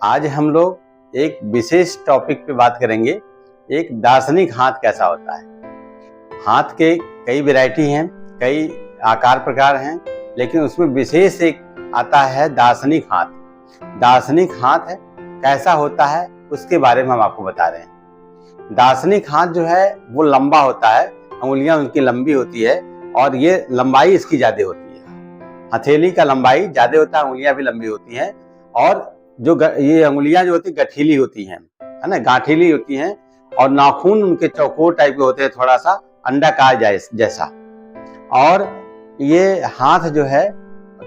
आज हम लोग एक विशेष टॉपिक पे बात करेंगे। एक दार्शनिक हाथ कैसा होता है। हाथ के कई वैरायटी हैं, कई आकार प्रकार हैं, लेकिन उसमें विशेष एक आता है दार्शनिक हाथ। दार्शनिक हाथ कैसा होता है उसके बारे में हम आपको बता रहे हैं। दार्शनिक हाथ जो है वो लंबा होता है, अंगुलियां उनकी लंबी होती है और ये लंबाई इसकी ज्यादा होती है। हथेली का लंबाई ज्यादा होता है, अंगुलियां भी लंबी होती हैं और जो ये अंगुलियां जो होती गठीली होती हैं, है ना, गांठीली होती हैं और नाखून उनके चौकोर टाइप के होते हैं, थोड़ा सा अंडाकार जैसा। और ये हाथ जो है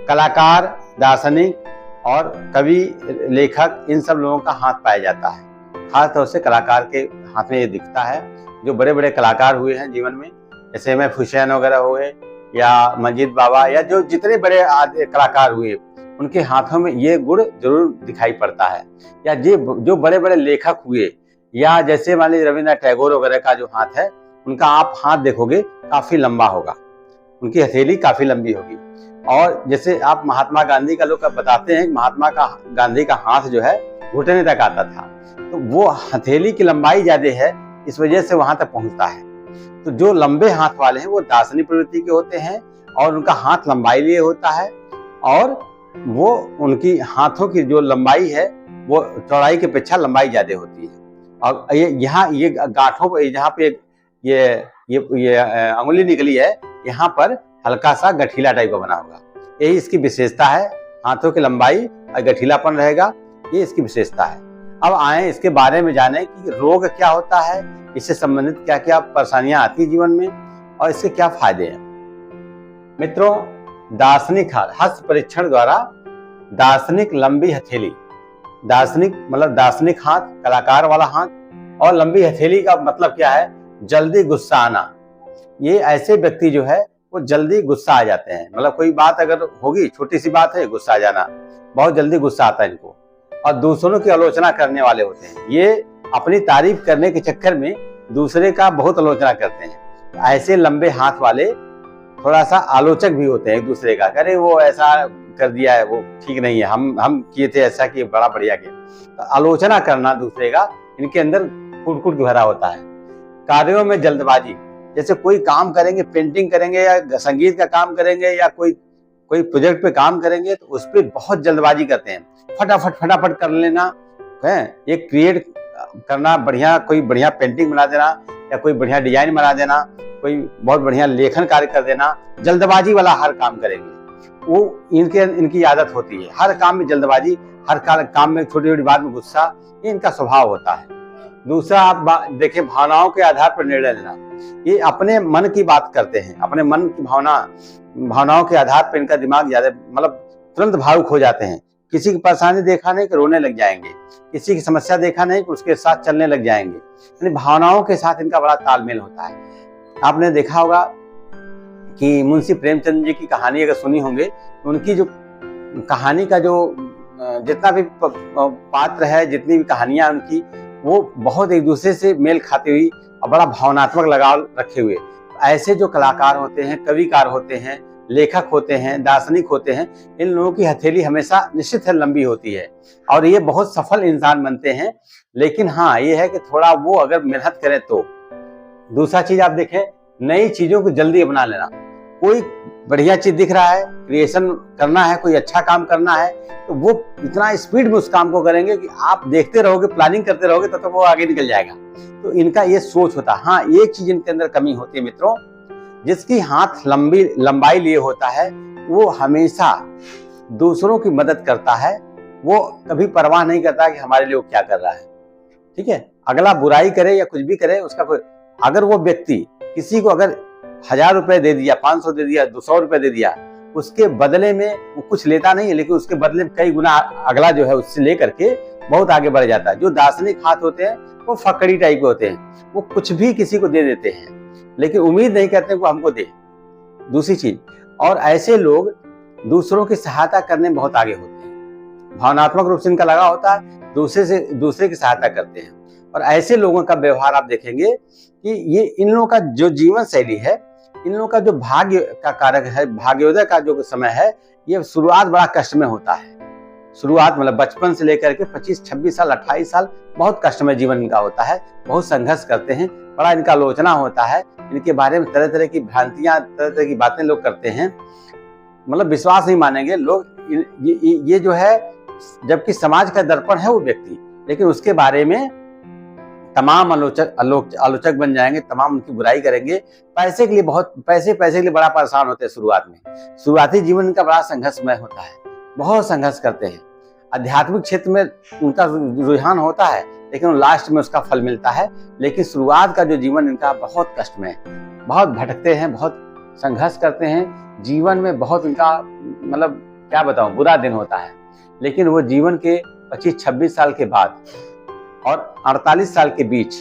कलाकार, दार्शनिक और कवि, लेखक, इन सब लोगों का हाथ पाया जाता है। खासतौर से कलाकार के हाथ में ये दिखता है। जो बड़े बड़े कलाकार हुए हैं जीवन में, जैसे एम.एफ. हुसैन वगैरह हुए या मंजीत बाबा या जो जितने बड़े कलाकार हुए, उनके हाथों में ये गुण जरूर दिखाई पड़ता है। या जो बड़े बड़े लेखक हुए, या जैसे मान लीजिए रविन्द्रनाथ टैगोर वगैरह का जो हाथ है, उनका आप हाथ देखोगे काफी लंबा होगा, उनकी हथेली काफी लंबी होगी। और जैसे आप महात्मा गांधी का लोग बताते हैं, महात्मा गांधी का हाथ जो है घुटने तक आता था, तो वो हथेली की लंबाई ज्यादा है, इस वजह से वहां तक पहुंचता है। तो जो लंबे हाथ वाले हैं वो दार्शनिक प्रवृत्ति के होते हैं और उनका हाथ लंबाई लिए होता है, और वो उनकी हाथों की जो लंबाई है वो चौड़ाई की अपेक्षा लंबाई ज्यादा होती है। और ये गांठों पर जहाँ पे ये अंगुली निकली है, यहाँ पर हल्का सा गठीला टाइप का बना होगा। यही इसकी विशेषता है, हाथों की लंबाई और गठीलापन रहेगा, ये इसकी विशेषता है। अब आए इसके बारे में जाने कि रोग क्या होता है, इससे संबंधित क्या क्या परेशानियां आती है जीवन में और इसके क्या फायदे हैं। मित्रों, दार्शनिक हाथ, हस्त परीक्षण द्वारा दार्शनिक लंबी हथेली, दार्शनिक मतलब दार्शनिक हाथ, कलाकार वाला हाथ, और लंबी हथेली का मतलब क्या है, जल्दी गुस्सा आना। ये ऐसे व्यक्ति जो है वो जल्दी गुस्सा आ जाते हैं, मतलब कोई बात अगर होगी, छोटी सी बात है, गुस्सा आ जाना, बहुत जल्दी गुस्सा आता है इनको। और दूसरों की आलोचना करने वाले होते हैं, ये अपनी तारीफ करने के चक्कर में दूसरे का बहुत आलोचना करते हैं। ऐसे लंबे हाथ वाले थोड़ा सा आलोचक भी होते हैं एक दूसरे का, अरे वो ऐसा कर दिया है, वो ठीक नहीं है, हम किए थे ऐसा कि बड़ा बढ़िया किया। तो आलोचना करना दूसरे का इनके अंदर कुट भरा होता है। कार्यों में जल्दबाजी, जैसे कोई काम करेंगे, पेंटिंग करेंगे या संगीत का काम करेंगे या कोई प्रोजेक्ट पे काम करेंगे, तो उस पर बहुत जल्दबाजी करते हैं, फटाफट कर लेना है, ये क्रिएट करना, बढ़िया कोई बढ़िया पेंटिंग बना देना या कोई बढ़िया डिजाइन बना देना, कोई बहुत बढ़िया लेखन कार्य कर देना, जल्दबाजी वाला हर काम करेंगे। वो इनकी आदत होती है, हर काम में जल्दबाजी, हर काम में छोटी छोटी बात में गुस्सा, ये इनका स्वभाव होता है। दूसरा आप देखें, भावनाओं के आधार पर निर्णय लेना, ये अपने मन की बात करते हैं, अपने मन की भावनाओं के आधार पर इनका दिमाग ज्यादा, मतलब तुरंत भावुक हो जाते हैं। किसी की परेशानी देखा नहीं कि रोने लग जाएंगे, किसी की समस्या देखा नहीं कि उसके साथ चलने लग जाएंगे। यानी भावनाओं के साथ इनका बड़ा तालमेल होता है। आपने देखा होगा कि मुंशी प्रेमचंद जी की कहानी अगर सुनी होंगे, तो उनकी जो कहानी का जो जितना भी पात्र है, जितनी भी कहानियां उनकी, वो बहुत एक दूसरे से मेल खाती हुई और बड़ा भावनात्मक लगाव रखे हुए। ऐसे जो कलाकार होते हैं, कविकार होते हैं, लेखक होते हैं, दार्शनिक होते हैं, इन लोगों की हथेली हमेशा निश्चित है लंबी होती है और ये बहुत सफल इंसान बनते हैं। लेकिन हाँ, ये है कि थोड़ा वो अगर मेहनत करें तो। दूसरा चीज आप देखें, नई चीजों को जल्दी अपना लेना। कोई बढ़िया चीज दिख रहा है, क्रिएशन करना है, कोई अच्छा काम करना है, तो वो इतना स्पीड में उस काम को करेंगे कि आप देखते रहोगे, प्लानिंग करते रहोगे, तब तक वो आगे निकल जाएगा। तो इनका ये सोच होता है। हाँ, एक चीज इनके अंदर कमी होती है मित्रों, जिसकी हाथ लंबाई लिए होता है, वो हमेशा दूसरों की मदद करता है, वो कभी परवाह नहीं करता कि हमारे लिए वो क्या कर रहा है। ठीक है, अगला बुराई करे या कुछ भी करे, उसका कोई, अगर वो व्यक्ति किसी को अगर 1000 रुपए दे दिया, 500 दे दिया, 200 रुपए दे दिया, उसके बदले में वो कुछ लेता नहीं है, लेकिन उसके बदले में कई गुना अगला जो है उससे लेकर के बहुत आगे बढ़ जाता है। जो दार्शनिक हाथ होते हैं वो फकड़ी टाइप के होते हैं, वो कुछ भी किसी को दे देते हैं, लेकिन उम्मीद नहीं करते वो हमको दे। दूसरी चीज, और ऐसे लोग दूसरों की सहायता करने में बहुत आगे होते हैं, भावनात्मक रूप से इनका लगा होता है, दूसरे की सहायता करते हैं। और ऐसे लोगों का व्यवहार आप देखेंगे कि ये इन लोगों का जो जीवन शैली है, इन लोगों का जो भाग्य का कारक है, भाग्योदय का जो समय है, ये शुरुआत बड़ा कष्ट में होता है। शुरुआत मतलब बचपन से लेकर के 25-26 साल 28 साल बहुत कष्टमय जीवन इनका होता है, बहुत संघर्ष करते हैं, बड़ा इनका आलोचना होता है, इनके बारे में तरह तरह की भ्रांतियां, तरह तरह की बातें लोग करते हैं, मतलब विश्वास नहीं मानेंगे लोग। ये जो है, जबकि समाज का दर्पण है वो व्यक्ति, लेकिन उसके बारे में तमाम आलोचक बन जाएंगे, तमाम उनकी बुराई करेंगे। पैसे के लिए पैसे के लिए बड़ा परेशान होते हैं शुरुआत में। शुरुआती जीवन इनका बड़ा संघर्षमय होता है, बहुत संघर्ष करते हैं। आध्यात्मिक क्षेत्र में उनका रुझान होता है, लेकिन लास्ट में उसका फल मिलता है। लेकिन शुरुआत का जो जीवन इनका बहुत कष्टमय है, बहुत भटकते हैं, बहुत संघर्ष करते हैं, जीवन में बहुत इनका मतलब क्या बताऊं बुरा दिन होता है। लेकिन वो जीवन के 25-26 साल के बाद और 48 साल के बीच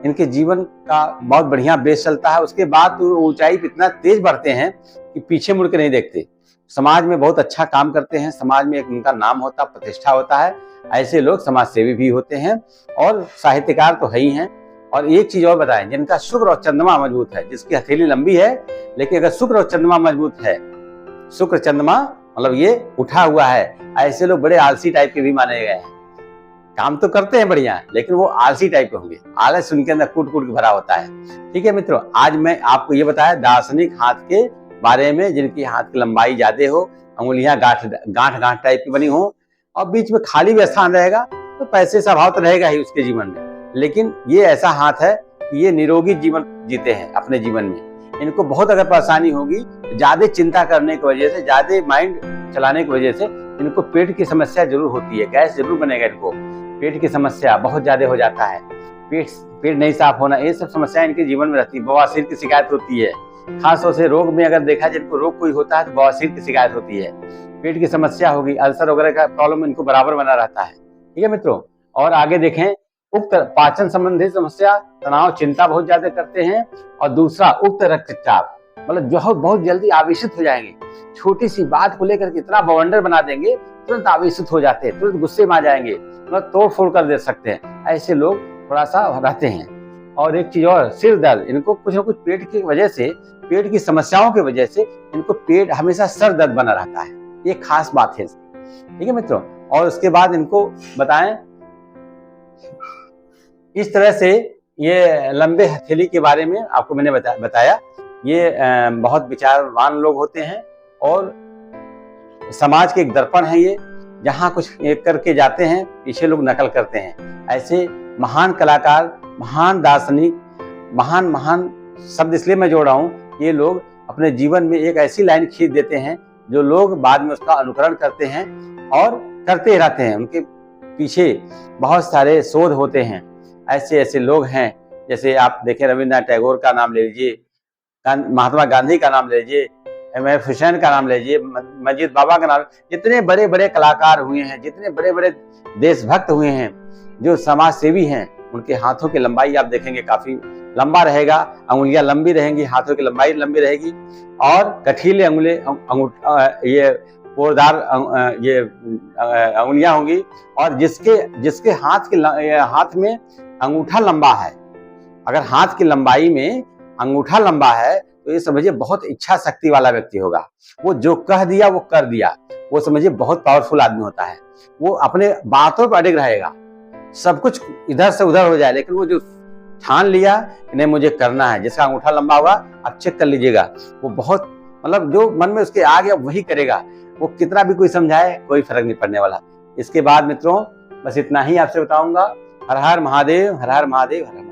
इनके जीवन का बहुत बढ़िया बेस चलता है। उसके बाद तो ऊंचाई पे इतना तेज बढ़ते हैं कि पीछे मुड़ के नहीं देखते। समाज में बहुत अच्छा काम करते हैं, समाज में एक उनका नाम होता, प्रतिष्ठा होता है। ऐसे लोग समाज सेवी भी होते हैं और साहित्यकार तो है ही हैं। और एक चीज और बताएं, जिनका शुक्र और चंद्रमा मजबूत है, जिसकी हथेली लंबी है, लेकिन अगर शुक्र और चंद्रमा मजबूत है, शुक्र चंद्रमा मतलब ये उठा हुआ है, ऐसे लोग बड़े आलसी टाइप के भी माने गए हैं। काम तो करते हैं बढ़िया, लेकिन वो आलसी टाइप के होंगे, आलस उनके अंदर कूट कूट के भरा होता है। ठीक है मित्रों, आज मैं आपको ये बताया दार्शनिक हाथ के बारे में, जिनकी हाथ की लंबाई ज्यादा हो, अंगुलियां गांठ टाइप की बनी हो और बीच में खाली भी स्थान रहेगा, तो पैसे का अभाव तो रहेगा ही उसके जीवन में। लेकिन ये ऐसा हाथ है कि ये निरोगी जीवन जीते हैं अपने जीवन में। इनको बहुत अगर परेशानी होगी, ज्यादा चिंता करने की वजह से, ज्यादा माइंड चलाने की वजह से इनको पेट की समस्या जरूर होती है, गैस जरूर बनेगा इनको, पेट की समस्या बहुत ज्यादा हो जाता है, पेट नहीं साफ होना, ये सब समस्याएं इनके जीवन में रहती है। बवासीर की शिकायत होती है, खासतौर से रोग में अगर देखा जिनको रोग कोई होता है तो बवासीर की शिकायत होती है, पेट की समस्या होगी, अल्सर वगैरह का प्रॉब्लम इनको बराबर बना रहता है। ठीक है मित्रों, और आगे देखें, उक्त पाचन संबंधी समस्या, तनाव, चिंता बहुत ज्यादा करते हैं। और दूसरा उक्त रक्तचाप, मतलब जो बहुत जल्दी आवेशित हो जाएंगे, छोटी सी बात को लेकर कितना बवंडर बना देंगे, तुरंत आवेशित हो जाते हैं, तुरंत गुस्से में आ जाएंगे, मतलब तोड़ फोड़ कर दे सकते हैं। ऐसे लोग थोड़ा सा रहते हैं। और एक चीज और, सिर दर्द, इनको कुछ न कुछ पेट की वजह से, पेट की समस्याओं की वजह से इनको पेट हमेशा सर दर्द बना रहता है, ये खास बात है इसकी। ठीक है मित्रों, और उसके बाद इनको बताएं, इस तरह से ये लंबे हथेली के बारे में आपको मैंने बताया। ये बहुत विचारवान लोग होते हैं और समाज के एक दर्पण है ये, जहाँ कुछ करके जाते हैं, पीछे लोग नकल करते हैं। ऐसे महान कलाकार, महान दार्शनिक, महान शब्द इसलिए मैं जोड़ रहा हूँ, ये लोग अपने जीवन में एक ऐसी लाइन खींच देते हैं जो लोग बाद में उसका अनुकरण करते हैं और करते रहते हैं। उनके पीछे बहुत सारे शोध होते हैं। ऐसे लोग हैं, जैसे आप देखें रविन्द्रनाथ टैगोर का नाम ले लीजिए, महात्मा गांधी का नाम ले लीजिए, एम.एफ. हुसैन का नाम ले लीजिए, मस्जिद बाबा का नाम, जितने बड़े बड़े कलाकार हुए हैं, जितने बड़े बड़े देशभक्त हुए हैं, जो समाज सेवी हैं, उनके हाथों की लंबाई आप देखेंगे काफी लंबा रहेगा, अंगुलियां लंबी रहेंगी, हाथों की लंबाई लंबी रहेगी और कठीले ये पोरदार ये अंगुलियां होंगी। और जिसके हाथ में अंगूठा लंबा है, अगर हाथ की लंबाई में अंगूठा लंबा है तो ये समझिए बहुत इच्छा शक्ति वाला व्यक्ति होगा। वो जो कह दिया वो कर दिया, वो समझिए बहुत पावरफुल आदमी होता है। वो अपने बातों पर अडिग रहेगा, सब कुछ इधर से उधर हो जाए, लेकिन वो जो ठान लिया नहीं मुझे करना है, जिसका अंगूठा लंबा होगा, आप चेक कर लीजिएगा, वो बहुत मतलब जो मन में उसके आ गया वही करेगा। वो कितना भी कोई समझाए कोई फर्क नहीं पड़ने वाला। इसके बाद मित्रों बस इतना ही आपसे बताऊंगा। हर हर महादेव, हर हर महादेव, हर हर